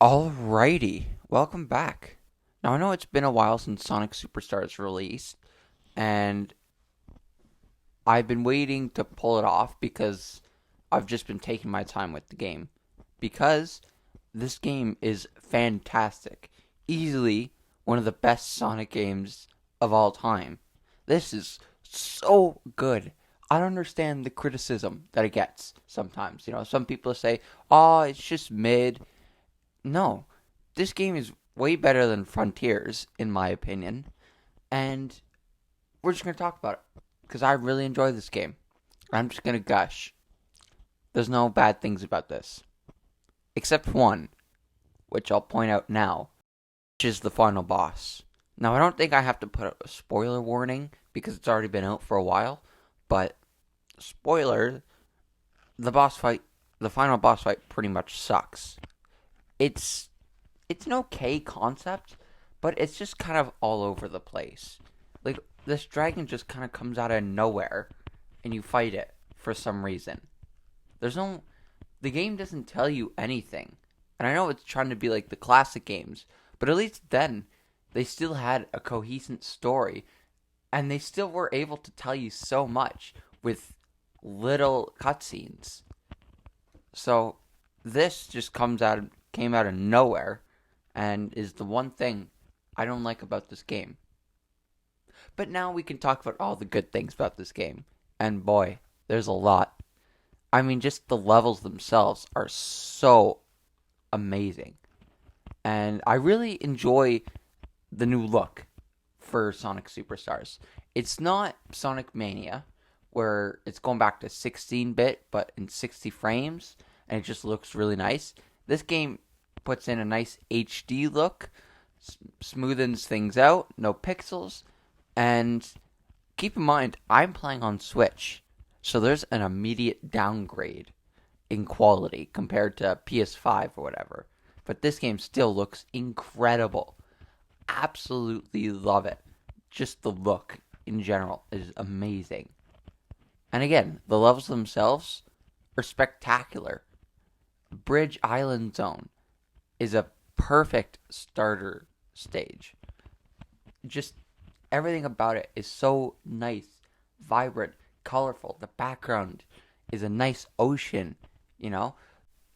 Alrighty, welcome back. Now I know it's been a while since Sonic Superstars released, and I've been waiting to pull it off because I've just been taking my time with the game. Because this game is fantastic. Easily one of the best Sonic games of all time. This is so good. I don't understand the criticism that it gets sometimes. Some people say, oh, it's just mid. No, this game is way better than Frontiers, in my opinion, and we're just going to talk about it because I really enjoy this game. I'm just going to gush. There's no bad things about this, except one, which I'll point out now, which is the final boss. Now, I don't think I have to put a spoiler warning because it's already been out for a while, but spoiler, the final boss fight pretty much sucks. It's an okay concept, but it's just kind of all over the place. Like this dragon just kind of comes out of nowhere and you fight it for some reason. There's no the game doesn't tell you anything. And I know it's trying to be like the classic games, but at least then they still had a cohesive story and they still were able to tell you so much with little cutscenes. So this just came out of nowhere and is the one thing I don't like about this game. But now we can talk about all the good things about this game. And boy, there's a lot. I mean, just the levels themselves are so amazing. And I really enjoy the new look for Sonic Superstars. It's not Sonic Mania, where it's going back to 16-bit, but in 60 frames, and it just looks really nice. This game puts in a nice HD look, smoothens things out, no pixels, and keep in mind, I'm playing on Switch, so there's an immediate downgrade in quality compared to PS5 or whatever. But this game still looks incredible. Absolutely love it. Just the look in general is amazing. And again, the levels themselves are spectacular. Bridge Island Zone is a perfect starter stage. Just everything about it is so nice, vibrant, colorful. The background is a nice ocean, you know?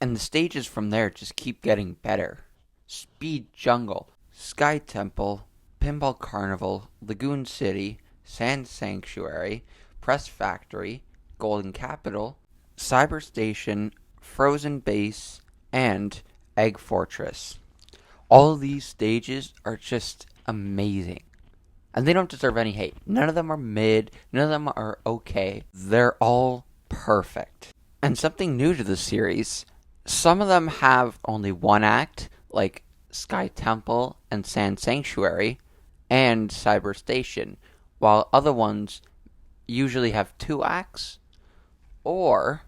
And the stages from there just keep getting better. Speed Jungle, Sky Temple, Pinball Carnival, Lagoon City, Sand Sanctuary, Press Factory, Golden Capital, Cyber Station, Frozen Base, and Egg Fortress. All of these stages are just amazing. And they don't deserve any hate. None of them are mid, none of them are okay. They're all perfect. And something new to the series, some of them have only one act, like Sky Temple and Sand Sanctuary, and Cyber Station, while other ones usually have two acts, or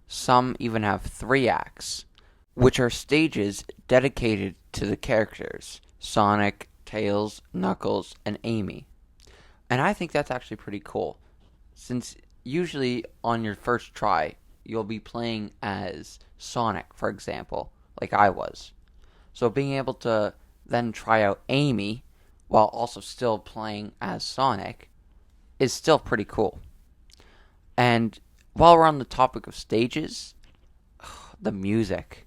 some even have three acts, which are stages dedicated to the characters Sonic, Tails, Knuckles, and Amy. And I think that's actually pretty cool, since usually on your first try, you'll be playing as Sonic, for example, like I was. So being able to then try out Amy while also still playing as Sonic is still pretty cool. And while we're on the topic of stages, the music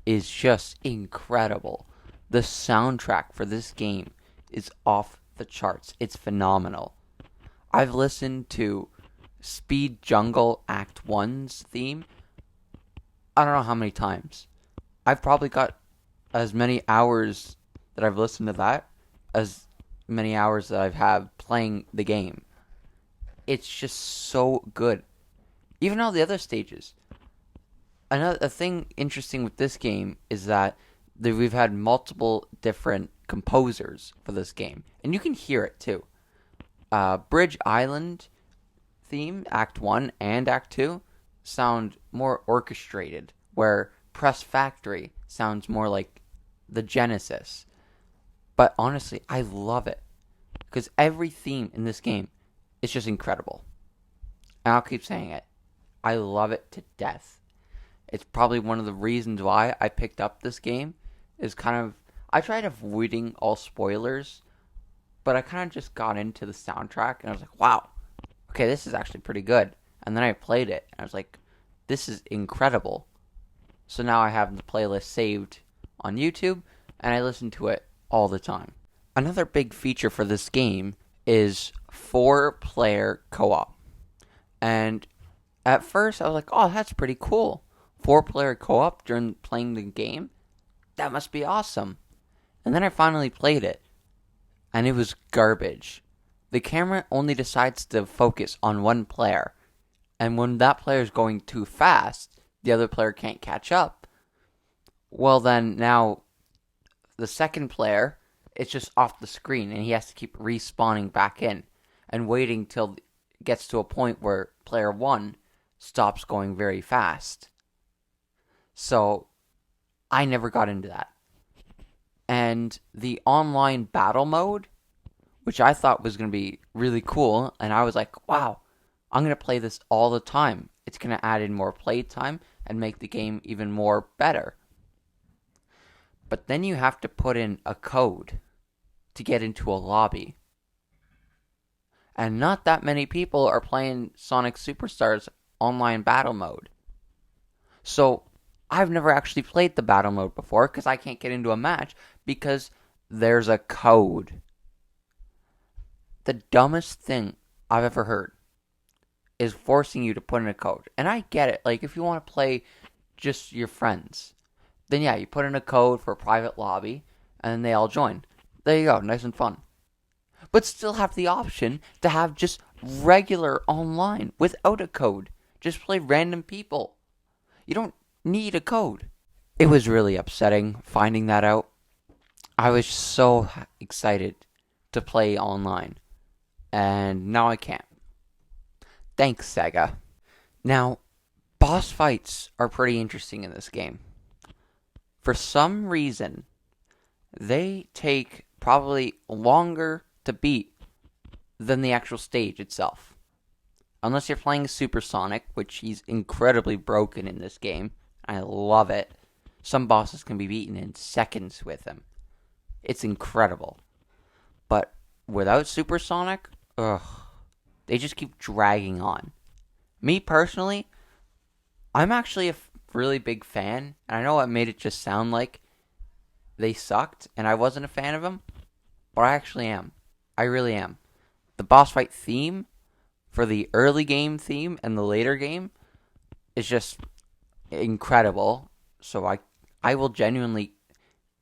is just incredible. The soundtrack for this game is off the charts. It's phenomenal. I've listened to Speed Jungle Act 1's theme I don't know how many times. I've probably got as many hours that I've listened to that as many hours that I've had playing the game. It's just so good. Even all the other stages. Another thing interesting with this game is that we've had multiple different composers for this game, and you can hear it too. Bridge Island theme, Act 1 and Act 2, sound more orchestrated, where Press Factory sounds more like the Genesis. But honestly, I love it, because every theme in this game is just incredible. And I'll keep saying it. I love it to death. It's probably one of the reasons why I picked up this game, is kind of. I tried avoiding all spoilers, but I kind of just got into the soundtrack and I was like, wow, okay, this is actually pretty good. And then I played it and I was like, this is incredible. So now I have the playlist saved on YouTube and I listen to it all the time. Another big feature for this game is 4-player co-op. And at first I was like, oh, that's pretty cool. 4-player co-op during playing the game? That must be awesome. And then I finally played it, and it was garbage. The camera only decides to focus on one player, and when that player is going too fast, the other player can't catch up. Well, then now the second player, it's just off the screen, and he has to keep respawning back in and waiting till it gets to a point where player one stops going very fast. So I never got into that. And the online battle mode, which I thought was going to be really cool, and I was like, wow, I'm going to play this all the time. It's going to add in more playtime and make the game even more better. But then you have to put in a code to get into a lobby. And not that many people are playing Sonic Superstars online battle mode. So I've never actually played the battle mode before because I can't get into a match because there's a code. The dumbest thing I've ever heard is forcing you to put in a code. And I get it. Like, if you want to play just your friends, then yeah, you put in a code for a private lobby and then they all join. There you go. Nice and fun. But still have the option to have just regular online without a code. Just play random people. You don't need a code. It was really upsetting finding that out. I was so excited to play online, and now I can't. Thanks, Sega. Now, boss fights are pretty interesting in this game. For some reason, they take probably longer to beat than the actual stage itself. Unless you're playing Super Sonic, which he's incredibly broken in this game. I love it. Some bosses can be beaten in seconds with him. It's incredible. But without Super Sonic, they just keep dragging on. Me personally, I'm actually a really big fan, and I know I made it just sound like they sucked and I wasn't a fan of them, but I actually am. I really am. The boss fight theme for the early game theme and the later game is just incredible. So I will genuinely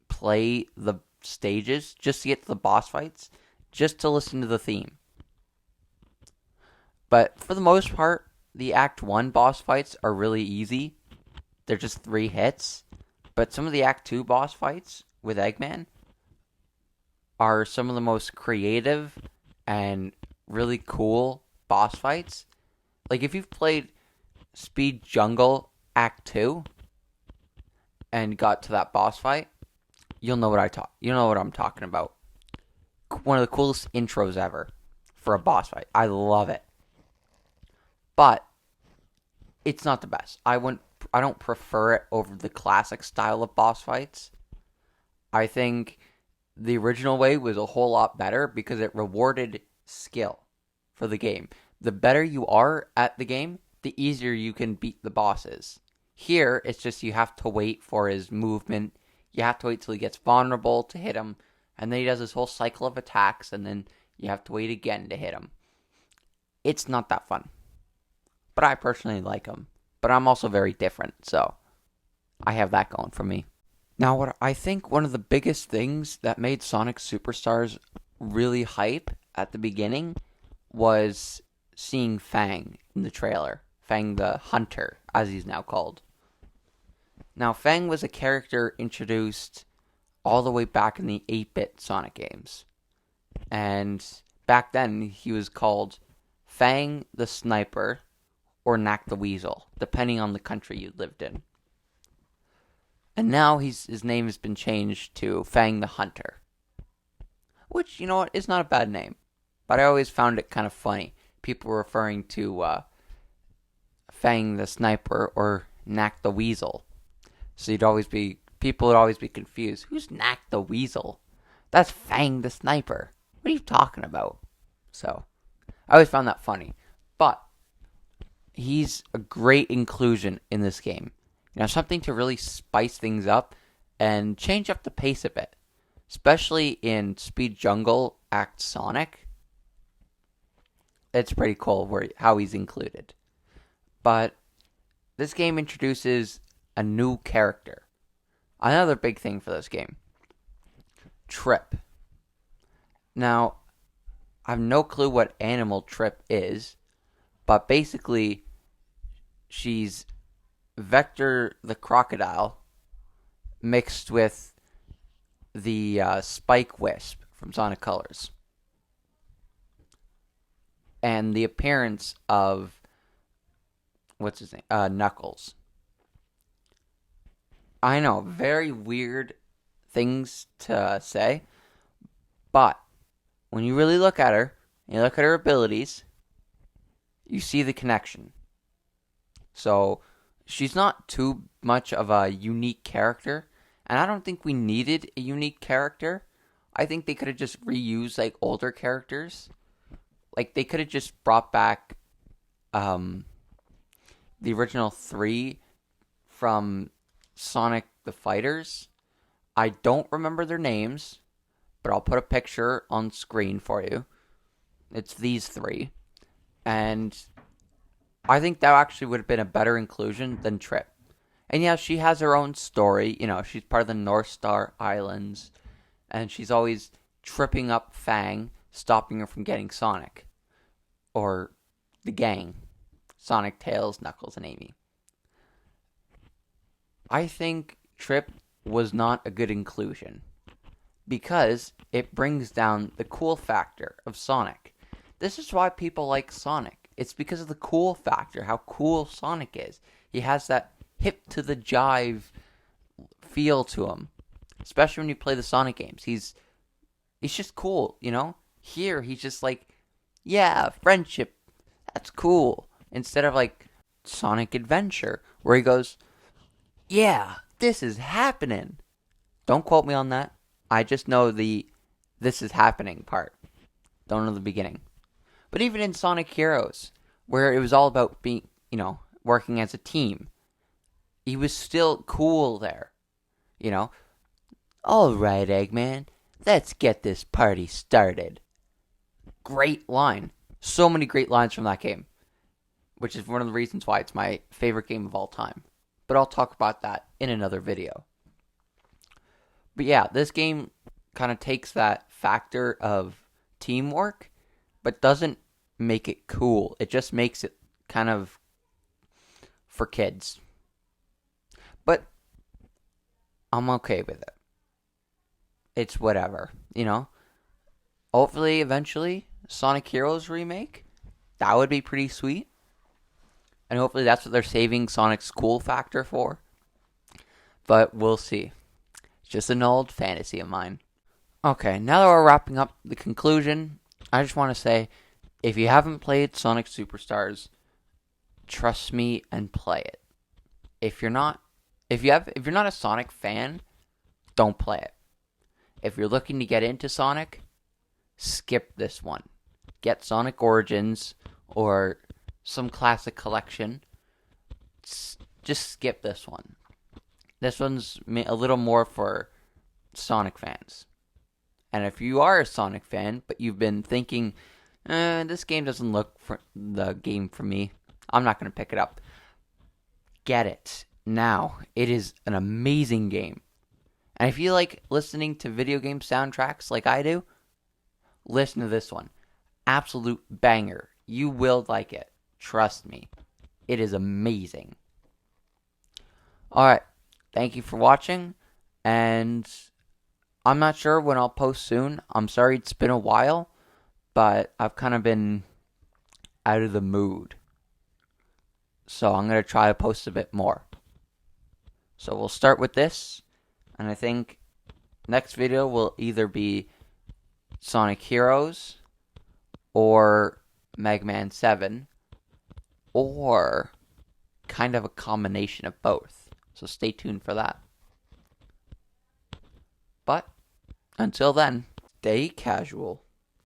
play the stages just to get to the boss fights, just to listen to the theme. But for the most part, the Act 1 boss fights are really easy. They're just 3 hits. But some of the Act 2 boss fights with Eggman are some of the most creative and really cool boss fights. Like, if you've played Speed Jungle Act 2 and got to that boss fight, you'll know what I'm talking about. One of the coolest intros ever for a boss fight. I love it. But it's not the best. I don't prefer it over the classic style of boss fights. I think the original way was a whole lot better because it rewarded skill for the game. The better you are at the game, the easier you can beat the bosses. Here, it's just you have to wait for his movement. You have to wait till he gets vulnerable to hit him. And then he does this whole cycle of attacks, and then you have to wait again to hit him. It's not that fun. But I personally like him. But I'm also very different, so I have that going for me. Now, what I think one of the biggest things that made Sonic Superstars really hype at the beginning was seeing Fang in the trailer. Fang the Hunter, as he's now called. Now, Fang was a character introduced all the way back in the 8-bit Sonic games. And back then, he was called Fang the Sniper or Knack the Weasel, depending on the country you lived in. And now his name has been changed to Fang the Hunter. Which, you know what, is not a bad name. But I always found it kind of funny. People referring to Fang the Sniper or Knack the Weasel. So you'd always be people would always be confused. Who's Knack the Weasel? That's Fang the Sniper. What are you talking about? So, I always found that funny. But he's a great inclusion in this game. Something to really spice things up and change up the pace a bit. Especially in Speed Jungle Act Sonic. It's pretty cool how he's included. But this game introduces a new character. Another big thing for this game. Trip. Now, I have no clue what animal Trip is, but basically, she's Vector the crocodile mixed with the Spike Wisp from Sonic Colors. And the appearance of, what's his name? Knuckles. I know, very weird things to say, but when you really look at her, and you look at her abilities, you see the connection. So, she's not too much of a unique character, and I don't think we needed a unique character. I think they could have just reused, like, older characters. Like, they could have just brought back the original 3 from Sonic the Fighters. I don't remember their names, but I'll put a picture on screen for you. It's these 3. And I think that actually would have been a better inclusion than Trip. And yeah, she has her own story. She's part of the North Star Islands. And she's always tripping up Fang, stopping her from getting Sonic. Or the gang. Sonic, Tails, Knuckles, and Amy. I think Trip was not a good inclusion. Because it brings down the cool factor of Sonic. This is why people like Sonic. It's because of the cool factor, how cool Sonic is. He has that hip to the jive feel to him. Especially when you play the Sonic games. He's just cool, Here, he's just like, yeah, friendship, that's cool. Instead of like Sonic Adventure, where he goes, yeah, this is happening. Don't quote me on that. I just know the this is happening part. Don't know the beginning. But even in Sonic Heroes, where it was all about being, working as a team, he was still cool there. All right, Eggman, let's get this party started. Great line. So many great lines from that game, which is one of the reasons why it's my favorite game of all time. But I'll talk about that in another video. But yeah, this game kind of takes that factor of teamwork, but doesn't make it cool. It just makes it kind of for kids. But I'm okay with it. It's whatever, Hopefully, eventually, Sonic Heroes remake. That would be pretty sweet. And hopefully that's what they're saving Sonic's cool factor for. But we'll see. It's just an old fantasy of mine. Okay, now that we're wrapping up the conclusion, I just want to say, if you haven't played Sonic Superstars, trust me and play it. If you're not a Sonic fan, don't play it. If you're looking to get into Sonic, skip this one. Get Sonic Origins or some classic collection. Just skip this one. This one's a little more for Sonic fans. And if you are a Sonic fan, but you've been thinking, this game doesn't look for the game for me, I'm not going to pick it up. Get it now. It is an amazing game. And if you like listening to video game soundtracks like I do, listen to this one. Absolute banger. You will like it. Trust me. It is amazing. Alright. Thank you for watching. And I'm not sure when I'll post soon. I'm sorry it's been a while. But I've kind of been out of the mood. So I'm going to try to post a bit more. So we'll start with this. And I think next video will either be Sonic Heroes or Mega Man 7 or kind of a combination of both. So stay tuned for that. Until then, stay casual.